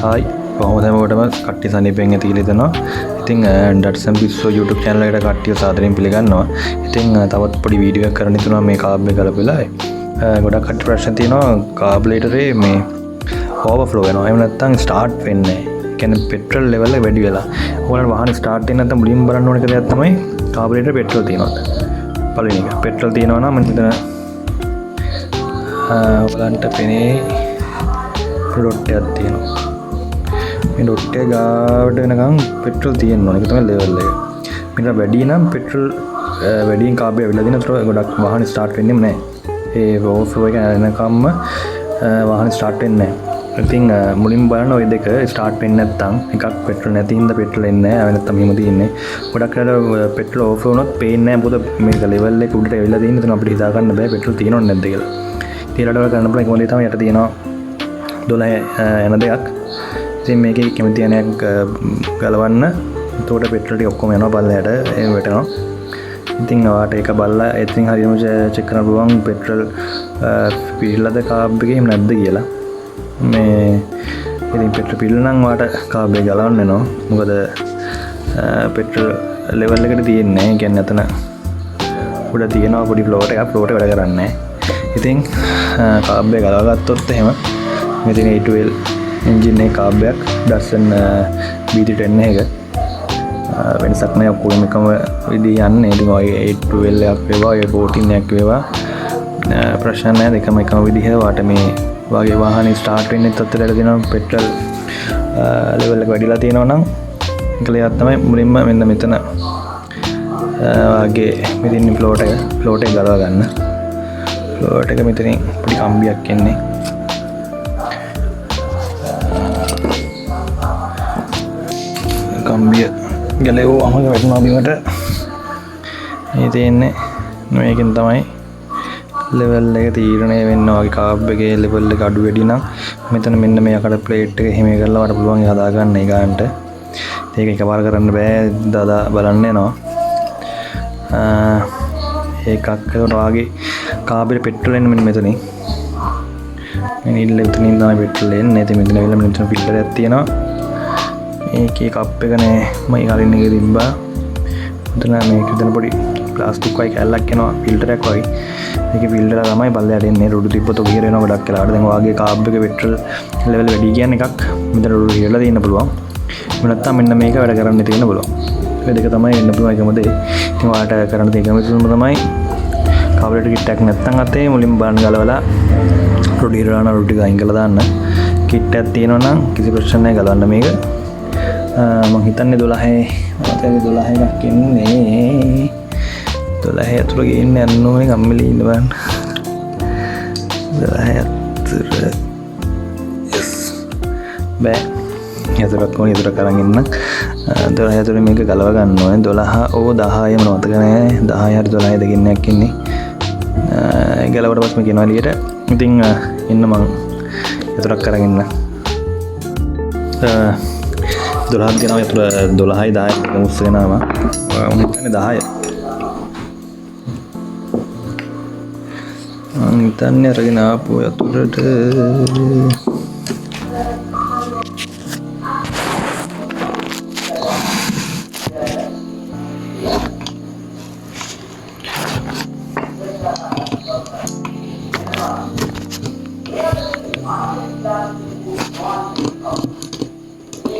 Hi කොහොමද හැමෝටම කට්ටිය සනීපෙන් ඇති කියලා හිතනවා. ඉතින් Datsun PISSO YouTube channel එකට කට්ටිය සාදරයෙන් පිළිගන්නවා. ඉතින් තවත් පොඩි වීඩියෝ එකක් කරන්න හිතනවා මේ කාබ් එක ගලපලා. ගොඩක් කට්ටිය ප්‍රශ්න තියෙනවා Carbulator මේ overflow වෙනවා. එහෙම නැත්නම් start වෙන්නේ නැහැ. ඒ කියන්නේ petrol level එක වැඩි වෙලා. ඔයාලට වාහනේ start වෙන්නේ නැත්නම් මුලින්ම බලන්න ඕන එක දෙයක් තමයි Carbulator petrol තියෙනවද. පළවෙනි එක petrol තියෙනවා නම් මම මෙතන ඔයාලන්ට පෙනේ ඩොට් එකක් තියෙනවා. මේ ඩොට් එක ගාවට වෙනකන් පෙට්‍රල් තියෙන්න ඕනේ. ඒක තමයි ලෙවල් එක. මේක වැඩි නම් පෙට්‍රල් වැඩියෙන් කාබ් එක ඇවිල්ලා දින අතර ගොඩක් වාහන ස්ටාර්ට් වෙන්නේම නැහැ. ඒ ඕවර්ෆ්ලෝ එක එනකම්ම වාහන ස්ටාර්ට් වෙන්නේ නැහැ. ඉතින් මුලින්ම බලන්න ওই දෙක ස්ටාර්ට් වෙන්නේ නැත්නම් එකක් පෙට්‍රල් නැති හින්දා පෙට්‍රල් එන්නේ නැහැ. නැත්නම් මෙහෙම තියෙන්නේ. ගොඩක් වෙලාවට පෙට්‍රල් ඕවර්ෆ්ලෝ වුණොත් පේන්නේ නැහැ. මොකද මේක ලෙවල් එක උඩට ඇවිල්ලා තියෙන. එතන අපිට හිතා ගන්න බෑ පෙට්‍රල් තියෙනවද නැද්ද කියලා. ඊළඟට ඔයාලා කරන්න පුළුවන් එකම දේ තමයි යට තියෙනවා 12 යන දෙයක්. ඉතින් මේකේ කැමති යනයක් ගලවන්න. එතකොට පෙට්‍රල් ටික ඔක්කොම යනවා පල්ලයට එහෙම වැටෙනවා. ඉතින් ඔයාට ඒක බලලා ඉතින් හරියම චෙක් කරන්න පුළුවන් පෙට්‍රල් පිරෙලාද කාබ් එකේ එහෙම නැද්ද කියලා. මේ ඉතින් පෙට්‍රල් පිරෙලා නම් ඔයාට කාබ් එක ගලවන්න වෙනවා. මොකද පෙට්‍රල් ලෙවල් එකට තියෙන්නේ. ඒ කියන්නේ අතන උඩ තියෙනවා පොඩි ෆ්ලෝට් එකක්. ෆ්ලෝට් එක වැඩ කරන්නේ නැහැ. ඉතින් කාබ් එක ගලව ගත්තොත් එහෙම මෙතන A12 එන්ජින් එක කාබ් එකක් Datsun BT10 එක වෙනසක් නැහැ. ඔක්කොම එකම විදිහ යන්නේ. ඉතින් ඔය A12 එකක් වේවා ඔය 14 එකක් වේවා ප්‍රශ්න නැහැ. දෙකම එකම විදිහ වාට මේ වාගේ වාහනේ ස්ටාර්ට් වෙන්නේ තත්ත්වයට දෙනවා. පෙට්‍රල් ලෙවල් එක වැඩිලා තියෙනවා නම් එකලියක් තමයි මුලින්ම මෙන්න මෙතන වාගේ මෙතන ෆ්ලෝට් එක ගලව ගන්න. ෆ්ලෝට් එක මෙතනින් පොඩි කම්බියක් එන්නේ. කම්බිය ගැලෙවුවාම වැටෙනවා බිමට. මේ තියෙන්නේ මේකෙන් තමයි ලෙවල් එක තීරණය වෙන්න වගේ. කාබ් එකේ ලෙවල් එක අඩු වැඩි නම් මෙතන මෙන්න මේ අකට ප්ලේට් එක එහෙම කරලා වඩ පුළුවන් හදා ගන්න ඒ ගන්නට. ඒක එකපාර කරන්න බෑ. දාදා බලන්න යනවා. ඒකක් වගේ කාබ් එකේ පෙට්‍රල් එන්නේ මෙන්න මෙතනින්. මේ ඉල්ල උතනින් තමයි පෙට්‍රල් එන්නේ. ඉතින් මෙතන වෙලා මෙතන ෆිල්ටර් එකක් තියෙනවා. මේකේ කප් එක නෑ මම කලින් එක තිබ්බා. මෙතන මේක දෙන පොඩි ප්ලාස්ටික් වගේ කැල්ලක් එනවා ෆිල්ටර් එකක් වගේ. මේකේ ෆිල්ටර් එක තමයි පල්ලයට එන්නේ. රොඩු තිබ්බොත් ඔක හිර වෙනවා ගොඩක් වෙලාවට. දැන් වාගේ කාබ් එකේ පෙට්‍රල් ලෙවල් වැඩි කියන්නේ එකක් මෙතන රොඩු හිරලා තියෙන්න පුළුවන්. එහෙම නැත්නම් මෙන්න මේක වැඩ කරන්න තියෙන්න පුළුවන්. මේ දෙක තමයි වෙන්න පුළුවන් එකම දේ. ඉතින් ඔයාලට කරන්න තියෙන එකම තමයි කාබුලේටර් කිට් එකක් නැත්නම් අතේ මුලින්ම බලන්න ගලවලා රොඩු හිරලා යන රොඩු ටික අයින් කරලා දාන්න. කිට් එකක් තියෙනවා නම් කිසි ප්‍රශ්නයක් නැහැ ගලවන්න මේක. මම හිතන්නේ 12 එකක් ඉන්නේ. 12 ඇතුළ ගේන්න යන්න ඕනේ කම්මලි ඉන්න බලන්න. 12 ඇතුළ yes බෑ. ඇතුළක් ඕනේ. ඇතුළක් අරන් ඉන්න. 12 ඇතුළේ මේක ගලව ගන්න ඕනේ. 12 10 මම මතක නැහැ. 10 හරි 12 දෙකින් එකක් ඉන්නේ. ගලවට පස්සේ මේක එනවා එළියට. ඉතින් ඉන්න මම ඇතුළක් අරන් ඉන්න. 12ක් ගෙනාව. ඇතුළ 12යි 10යි මුස්ස ගෙනාව. මම හිතන්නේ 10යි. මම හිතන්නේ අරගෙන ආපු ඇතුළට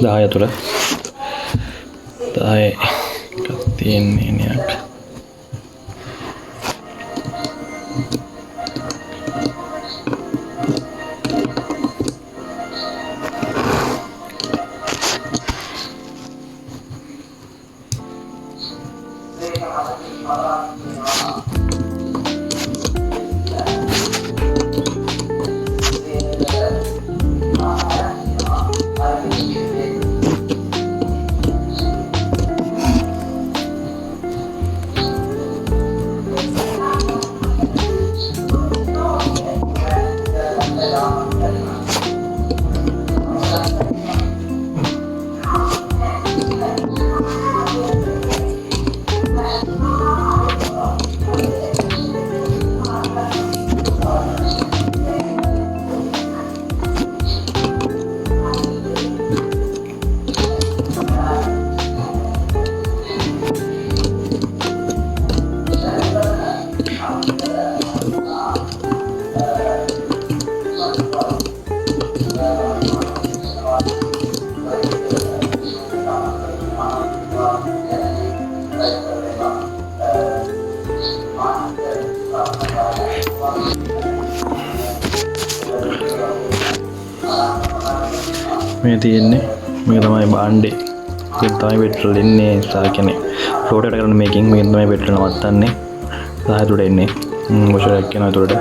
දහය තුළ 10 එකක් තියෙන්නේ නයක්. මේ තියෙන්නේ මේක තමයි බාණ්ඩේ. මේක තමයි පෙට්‍රල් එන්නේ සාකනේ. ෆ්ලෝට් එකට කරන මේකෙන් මේක තමයි පෙට්‍රල් නවත්තන්නේ. සාහතුඩ එන්නේ. මොෂරක් යනවා උඩට.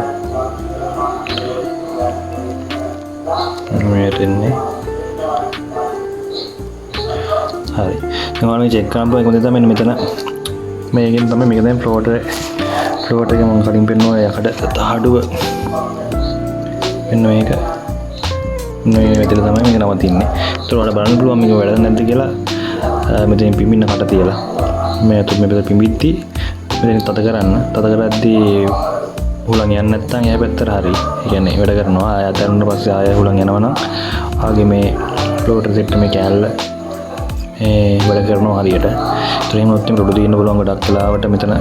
මේට එන්නේ. හරි. දැන් චෙක් කරන්න පුළුවන් මොකද තමයි මෙතන මේකෙන් තමයි මේක දැන් ෆ්ලෝට් එක මම කලින් පෙන්නුවා යකඩ තහඩුව. මෙන්න මේක. මේ විදිහට තමයි මේක නවතින්නේ. ඒතර ඔයාලා බලන්න පුළුවන් මේක වැඩ නැද්ද කියලා. මෙතන පිඹින්න කට තියලා. මේ අතුත් මේ පැත්ත පිඹිද්දි මෙතන තද කරන්න. තද කරද්දී හුලං යන්නේ නැත්නම් එයා පැත්තට හරි. ඒ කියන්නේ වැඩ කරනවා. ආය අතරින් පස්සේ ආය හුලං යනවනම් ආගේ මේ ෆ්ලෝටර් සෙට් මේ කෑල්ල ඒ වැඩ කරනවා හරියට. ඒතර එහෙම උත්තරම රොඩු දින්න පුළුවන් ගොඩක් වෙලාවට මෙතන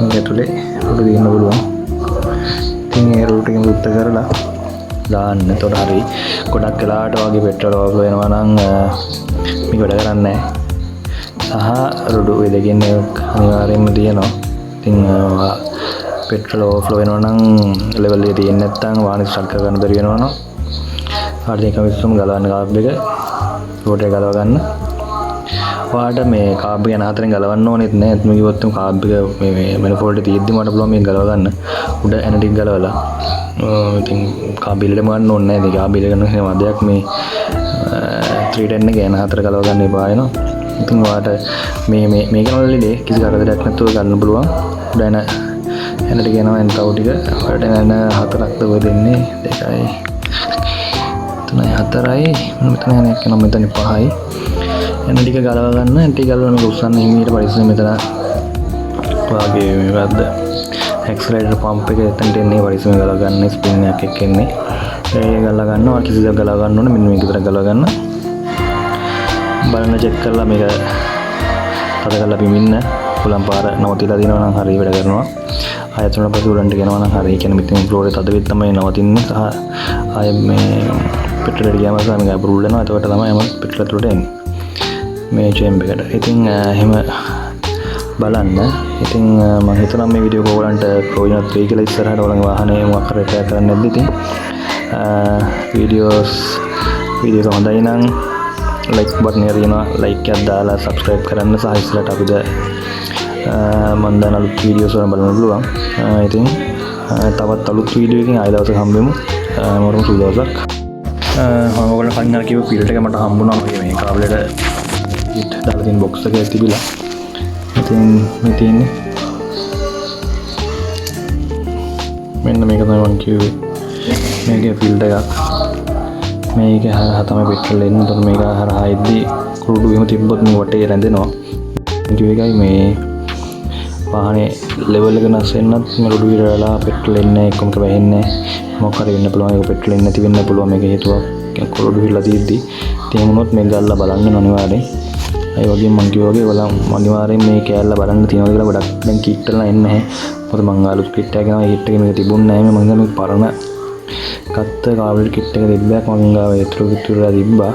ඇතුලේ රොඩු දින්න පුළුවන්. ඉතින් ඒ රොඩු ටික උත්ත කරලා දාන්න. එතකොට හරි. ගොඩක් වෙලාවට වගේ පෙට්‍රල් ඕවර්ෆ්ලෝ වෙනවා නම් මේක වැඩ කරන්නේ නැහැ. සහ රොඩු ඒ දෙකෙන් අනිවාර්යයෙන්ම තියෙනවා. ඉතින් පෙට්‍රල් ඕවර්ෆ්ලෝ වෙනවා නම් ලෙවල් එක තියෙන්නේ නැත්නම් වාහනේ ස්ටාර්ට් කරගන්න බැරි වෙනවා නම් හරියට එක විස්සම ගලවන්න කාබ් එක ෆ්ලෝට් එක ගලව ගන්න. වාට මේ කාබ් එක අතරින් ගලවන්න ඕනෙත් නෑ. එතන කිව්වොත් කාබ් එක මේ මැනිෆෝල්ඩ් එක තියෙද්දි මට පුළුවන් මේක ගලව ගන්න. උඩ ඇන ටික ගලවලා. ඉතින් කාබ් බිලෙම ගන්න ඕනේ නෑ. ඒක කාබ් බිල ගන්න හැම දෙයක් මේ 310 එක එන හතර ගලව ගන්න එපා වෙනවා. ඉතින් වාට මේක නල්ලේ කිසි කරදරයක් නැතුව ගන්න පුළුවන්. උඩ ඇන ටික යනවා එන තව ටික. වාට ඇන හතරක් ද ඔය දෙන්නේ 2යි 4යි මෙතන යන එක නම් මෙතන 5යි. එන ටික ගලව ගන්න. ටික ගලවන එක උස්සන්න හිමීට පරිස්සම මෙතන වාගේ මේකද ඇක්සලරේටර් පම්ප් එක එතනට එන්නේ පරිස්සම ගලව ගන්න. ස්ප්‍රින්ග් එකක් එක්ක එන්නේ. ඒක ගලව ගන්නවා. කිසි දෙයක් ගලව ගන්න ඕනේ. මෙන්න මේක විතර ගලව ගන්න. බලන්න චෙක් කරලා මේක තද කරලා පිමින්න. උලම් පාර නවතිලා දිනවා නම් හරිය වැඩ කරනවා. ආයතන පස්සේ උලන්ට ගෙනවා නම් හරිය. කියන්නේ මෙතන ෆ්ලෝර් එක තද වෙත් තමයි නවතින්නේ. සහ ආයේ මේ පෙට්‍රල් එක ගියාම තමයි මේක අප්‍රූවල් වෙනවා. එතකොට තමයි මම පෙට්‍රල් ඇතුළට එන්නේ. මේ චේම්බර් එකට. ඉතින් එහෙම බලන්න. ඉතින් මම හිතනවා මේ වීඩියෝ එක ඔයගලන්ට ප්‍රයෝජනවත් වෙයි කියලා. ඉස්සරහට ඔයගලගේ වාහනේ මොකක් හරි ට්‍රැක් කරන්න නැද්ද ඉතින් වීඩියෝ එක හොඳයි නම් ලයික් බටන් එක තියෙනවා. ලයික් එකක් දාලා සබ්ස්ක්‍රයිබ් කරන්න. සහ ඉස්සරහට අපිට මම දාන අලුත් වීඩියෝස් වල බලන්න පුළුවන්. ඉතින් තවත් අලුත් වීඩියෝ එකකින් ආයෙ දවසක හම්බෙමු. මොරම සුබ දවසක්. මම ඔයගොල්ලෝ කලින් අර කිව්ව ෆීල්ඩ් එක මට හම්බුණා. මේ කාබලේට කිට් දාලා තියෙන බොක්ස් එකේ තිබිලා. ඉතින් මේ තියෙන්නේ මෙන්න මේක තමයි මම කිව්වේ. මේකේ ෆීල්ඩ් එකක්. මේක හරහා තමයි පෙට්‍රල් එන්නේ. එතකොට මේක හරහා ඉද්දි කුරුඩු එහෙම තිබ්බොත් මේ වටේ රැඳෙනවා. ඒකයි මේ වාහනේ ලෙවල් එක නැස් වෙන්නත් මේ රොඩු විරලා පෙට්‍රල් එන්නේ එකම එක වැහෙන්නේ මොකක් හරි වෙන්න පුළුවන්. ඒක පෙට්‍රල් එන්නේ නැති වෙන්න පුළුවන්. මේක හේතුවක් රොඩු විරලා තියෙද්දි. ඉතින් මොනොත් මේක ගල්ලා බලන්න අනිවාර්යයෙන්. ඒ වගේම මම කිව්වා වගේ ඔයාලා අනිවාර්යයෙන් මේ කෑල්ල බලන්න තියෙනවා කියලා ගොඩක් දැන් කිට් වල එන්නේ නැහැ. මොකද මං අලුත් කිට් එකක් ගෙනාවා. කිට් එකේ මේක තිබුණේ නැහැ. මම හිතන්නේ මේක පරණ ගත්ත කාබලේට කිට් එක තිබ්බයක් මං ගාව ඒතුරුලා තිබ්බා.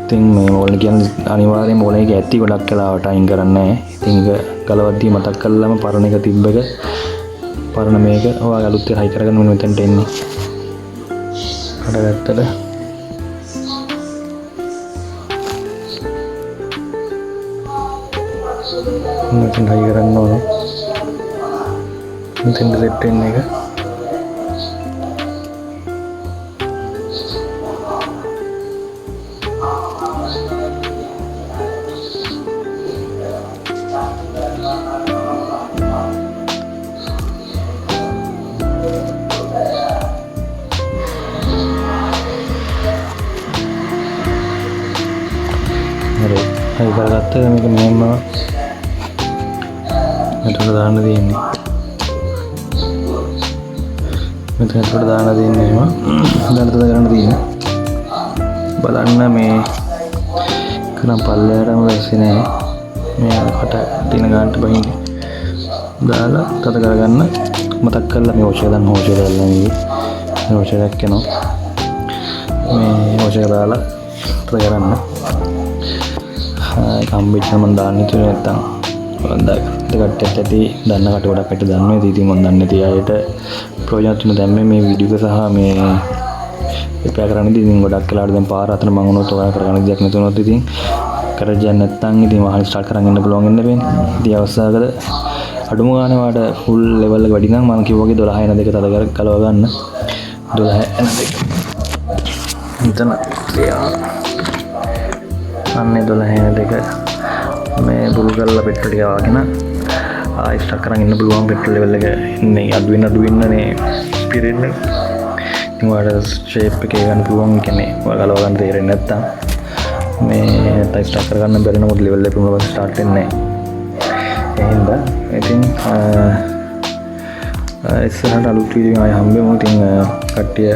ඉතින් මේ ඕගොල්ලෝ කියන්නේ අනිවාර්යයෙන්ම ඕගොල්ලෝ ඒක ඇති ගොඩක් කාලවට අයින් කරන්නේ නැහැ. ඉතින් ඒක ගලවද්දී මතක් කළාම පරණ එක තිබ්බ එක පරණ මේක ඔයාලා අලුත් එක හයි කරගෙන මෙතනට එන්නේ. කඩගත්තට මෙතන හයි කරන්න ඕනේ. මෙතන සෙට් වෙන එක. හරි කරගත්ත මේක මෙහෙම මෙතන දාන්න තියෙන්නේ. මෙතනට දාන්න තියෙන්නේ එහෙම. දැන් තද කරන්න තියෙන්නේ. බලන්න මේ කරන් පල්ලයටම වැස්සේ නැහැ. මේ කට දින ගන්නට බහින්නේ. දාලා තද කරගන්න. මතක් කරලා මේ ඔෂය දාන්න ඔෂය දාලා මේ ඔෂය දැක්කනවා. මේ ඔෂය දාලා තද කරන්න. කම්බිච්ච මම දාන්නේ තුනේ නැත්තම් දෙකටත් ඇති දන්න කට ගොඩක් අයට දන්නවා. ඉතින් මම දන්නේ නැති අයට ප්‍රයෝජනවත් වෙන දැම්මේ මේ වීඩියෝ එක සහ මේ රිපෙයාර් කරන්නදී ඉතින් ගොඩක් වෙලාවට දැන් පාර අතර මම උනොත් ඔයාලා කරගන්න දෙයක් නැති වුණොත් ඉතින් කරජන් නැත්තම් ඉතින් වාහන ස්ටාර්ට් කරන් ඉන්න පුළුවන් වෙන්න වෙන්නේ. ඉතින් අවස්ථාවකද අඩුම ගානේ වාට ෆුල් ලෙවල් එක වැඩි නම් මම කිව්වා වගේ 12 එන දෙක තද ගලව ගන්න. 12 එන දෙක. මෙතන අන්නේ 12 එන දෙක මේ බුල් කරලා පෙට්‍රල් ටික වාගෙන ආයි ස්ටාර්ට් කරන් ඉන්න පුළුවන්. පෙට්‍රල් ලෙවල් එක ඉන්නේ අඩු වෙන්නනේ පිරෙන්නේ. ඉතින් වාට ෂේප් එකේ ගන්න පුළුවන් කියන්නේ ඔයාලා ගලව ගන්න තේරෙන්නේ නැත්තම් මේ නැත්නම් ස්ටාර්ට් කරගන්න බැරි නමුත් ලෙවල් එක පුරවලා ස්ටාර්ට් වෙන්නේ නැහැ. එහෙනම් ඉතින් ඉස්සරහට අලුත් වීඩියෝ ආයෙ හම්බෙමු. ඉතින් කට්ටිය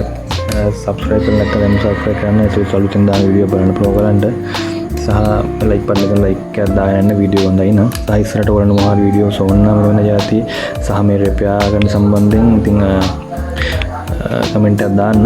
subscribe කරලා නැත්නම් subscribe කරන්න ඒත් අලුතෙන් දාන වීඩියෝ බලන්න පුළුවන් කරන්න සහ like බටන් එක like එකක් දාගෙන යන්න වීඩියෝ හොඳයි නම් තා ඉස්සරහට ඔයාලට මොනවා හරි වීඩියෝස් ඕන නම් වෙන જાති සහ මේ රිපෙයාර් කරන සම්බන්ධයෙන් ඉතින් කමෙන්ට් එකක් දාන්න.